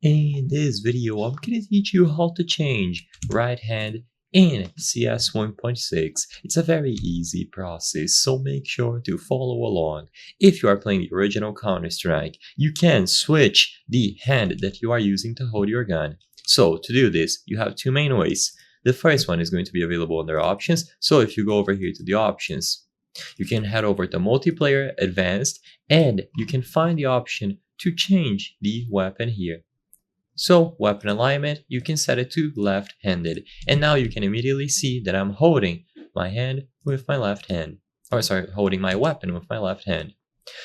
In this video, I'm going to teach you how to change right hand in CS 1.6. It's a very easy process, so make sure to follow along. If you are playing the original Counter-Strike, you can switch the hand that you are using to hold your gun. So to do this, you have two main ways. The first one is going to be available under options, so if you go over here to the options, you can head over to multiplayer, advanced, and you can find the option to change the weapon here. So weapon alignment, you can set it to left-handed, and now you can immediately see that I'm holding my hand with my left hand, holding my weapon with my left hand.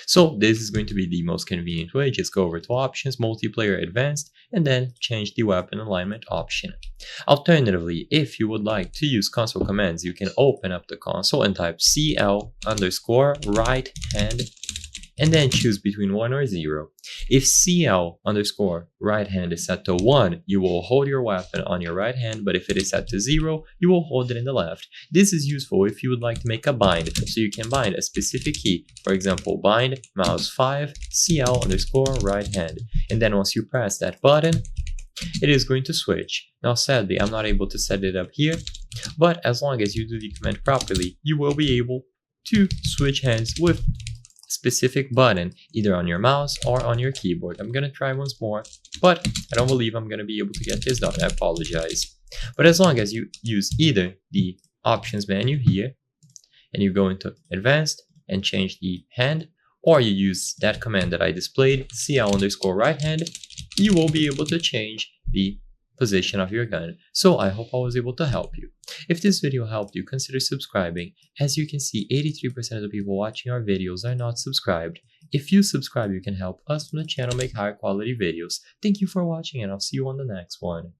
So this is going to be the most convenient way. Just go over to options, multiplayer, advanced, and then change the weapon alignment option. Alternatively, if you would like to use console commands, you can open up the console and type CL_right hand and then choose between 1 or 0. If CL_right hand is set to 1, you will hold your weapon on your right hand, but if it is set to 0, you will hold it in the left. This is useful if you would like to make a bind, so you can bind a specific key. For example, bind mouse 5 CL_right hand, and then once you press that button, it is going to switch. Now sadly, I'm not able to set it up here, but as long as you do the command properly, you will be able to switch hands with specific button either on your mouse or on your keyboard. I'm gonna try once more, but I don't believe I'm gonna be able to get this done. I apologize. But as long as you use either the options menu here and you go into advanced and change the hand, or you use that command that I displayed, CL_right hand, you will be able to change the position of your gun. So I hope I was able to help you. If this video helped you, consider subscribing. As you can see, 83% of the people watching our videos are not subscribed. If you subscribe, you can help us from the channel make higher quality videos. Thank you for watching, and I'll see you on the next one.